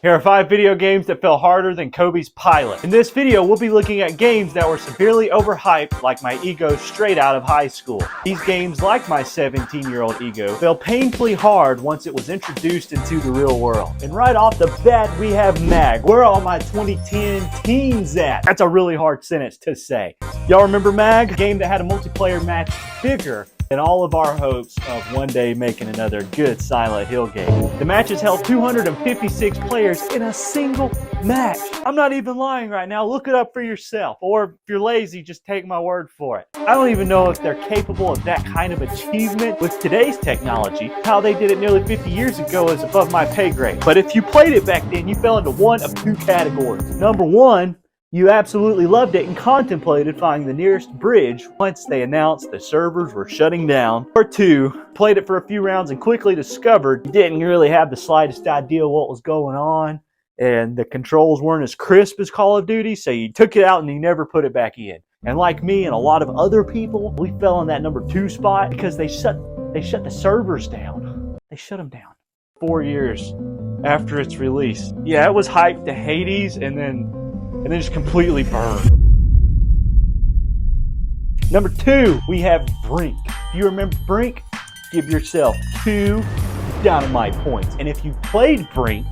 Here are 5 video games that fell harder than Kobe's pilot. In this video, we'll be looking at games that were severely overhyped, like my ego straight out of high school. These games, like my 17-year-old ego, fell painfully hard once it was introduced into the real world. And right off the bat, we have MAG. Where are all my 2010 teens at? That's a really hard sentence to say. Y'all remember MAG? A game that had a multiplayer match bigger than all of our hopes of one day making another good Silent Hill game. The matches held 256 players in a single match. I'm not even lying right now. Look it up for yourself. Or if you're lazy, just take my word for it. I don't even know if they're capable of that kind of achievement with today's technology. How they did it nearly 50 years ago is above my pay grade. But if you played it back then, you fell into one of 2 categories. Number 1, you absolutely loved it and contemplated finding the nearest bridge once they announced the servers were shutting down. Or 2, played it for a few rounds and quickly discovered you didn't really have the slightest idea what was going on and the controls weren't as crisp as Call of Duty, so you took it out and you never put it back in. And like me and a lot of other people, we fell in that number 2 spot because they shut the servers down. They shut them down 4 years after its release. Yeah, it was hyped to Hades and then just completely burned. Number 2, we have Brink. If you remember Brink, give yourself 2 dynamite points. And if you played Brink,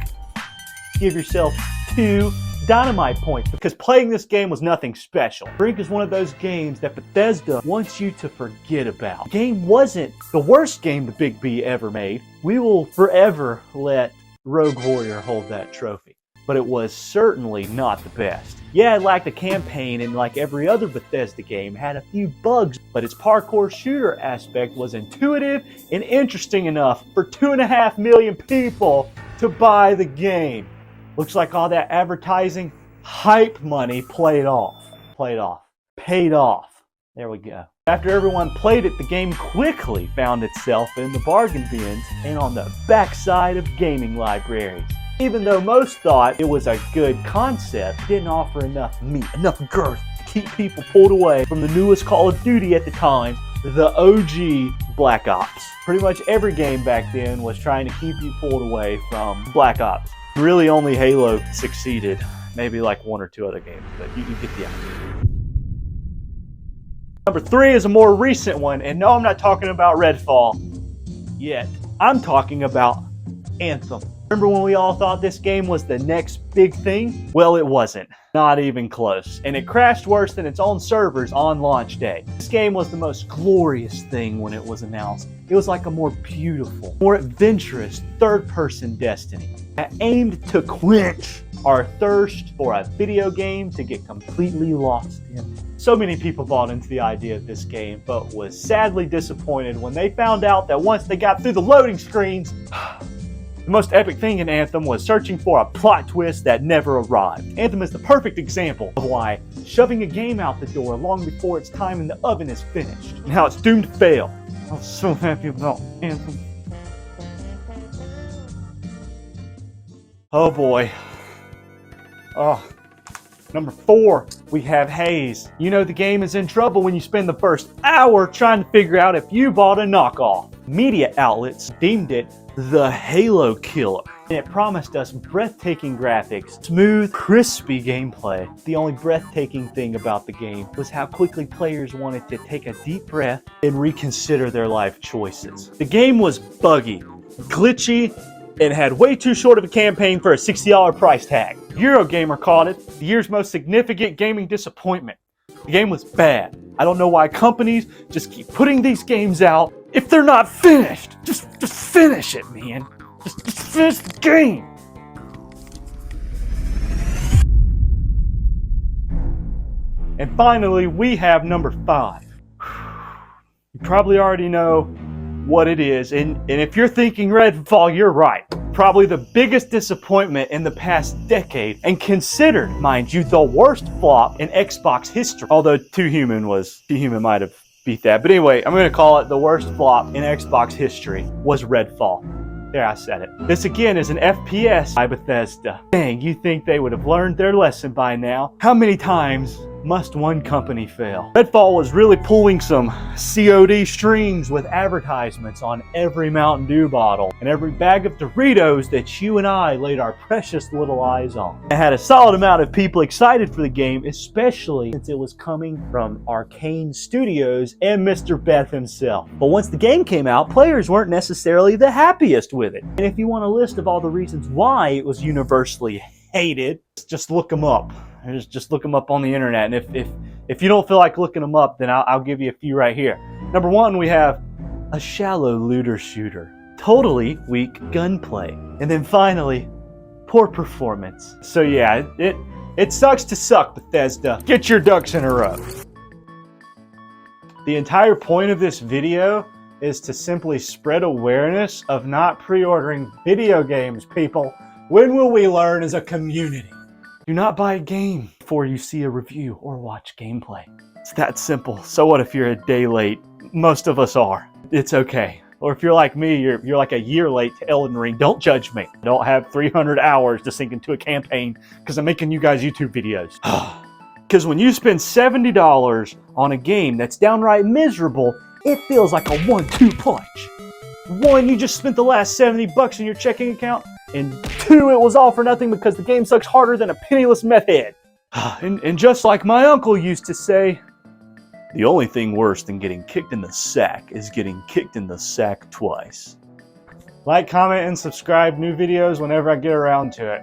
give yourself 2 dynamite points, because playing this game was nothing special. Brink is one of those games that Bethesda wants you to forget about. The game wasn't the worst game the Big B ever made. We will forever let Rogue Warrior hold that trophy. But it was certainly not the best. Yeah, it lacked a campaign, and like every other Bethesda game, had a few bugs, but its parkour shooter aspect was intuitive and interesting enough for 2.5 million people to buy the game. Looks like all that advertising hype money paid off. There we go. After everyone played it, the game quickly found itself in the bargain bins and on the backside of gaming libraries. Even though most thought it was a good concept, it didn't offer enough meat, enough girth to keep people pulled away from the newest Call of Duty at the time, the OG Black Ops. Pretty much every game back then was trying to keep you pulled away from Black Ops. Really only Halo succeeded. Maybe like 1 or 2 other games, but you can get the idea. Number 3 is a more recent one, and no, I'm not talking about Redfall yet. I'm talking about Anthem. Remember when we all thought this game was the next big thing? Well, it wasn't. Not even close. And it crashed worse than its own servers on launch day. This game was the most glorious thing when it was announced. It was like a more beautiful, more adventurous third-person Destiny that aimed to quench our thirst for a video game to get completely lost in. So many people bought into the idea of this game, but was sadly disappointed when they found out that once they got through the loading screens, the most epic thing in Anthem was searching for a plot twist that never arrived. Anthem is the perfect example of why shoving a game out the door long before its time in the oven is finished, and how it's doomed to fail. I'm so happy about Anthem. Oh boy. Oh. Number 4, we have Haze. You know the game is in trouble when you spend the first hour trying to figure out if you bought a knockoff. Media outlets deemed it the Halo killer, and it promised us breathtaking graphics, smooth, crispy gameplay. The only breathtaking thing about the game was how quickly players wanted to take a deep breath and reconsider their life choices. The game was buggy, glitchy, and had way too short of a campaign for a $60 price tag. Eurogamer called it the year's most significant gaming disappointment. The game was bad. I don't know why companies just keep putting these games out if they're not finished. Just finish it, man. Just finish the game. And finally, we have number 5. You probably already know what it is, and if you're thinking Redfall, you're right. Probably the biggest disappointment in the past decade, and considered, mind you, the worst flop in Xbox history. Although Too Human might have beat that. But anyway, I'm going to call it the worst flop in Xbox history was Redfall. There, I said it. This again is an FPS by Bethesda. Dang, you think they would have learned their lesson by now? How many times must one company fail. Redfall was really pulling some COD strings with advertisements on every Mountain Dew bottle and every bag of Doritos that you and I laid our precious little eyes on. It had a solid amount of people excited for the game, especially since it was coming from Arcane Studios and Mr. Beth himself. But once the game came out, players weren't necessarily the happiest with it. And if you want a list of all the reasons why it was universally hated, just look them up. Just look them up on the internet, and if you don't feel like looking them up, then I'll give you a few right here. Number one, we have a shallow looter shooter, totally weak gunplay, and then finally, poor performance. So yeah, it sucks to suck, Bethesda. Get your ducks in a row. The entire point of this video is to simply spread awareness of not pre-ordering video games, people. When will we learn as a community? Do not buy a game before you see a review or watch gameplay. It's that simple. So what if you're a day late? Most of us are. It's okay. Or if you're like me, you're like a year late to Elden Ring. Don't judge me. I don't have 300 hours to sink into a campaign because I'm making you guys YouTube videos. Because when you spend $70 on a game that's downright miserable, it feels like a 1-2 punch. One, you just spent the last 70 bucks in your checking account. And two, it was all for nothing because the game sucks harder than a penniless meth head. And just like my uncle used to say, the only thing worse than getting kicked in the sack is getting kicked in the sack twice. Like, comment, and subscribe. New videos whenever I get around to it.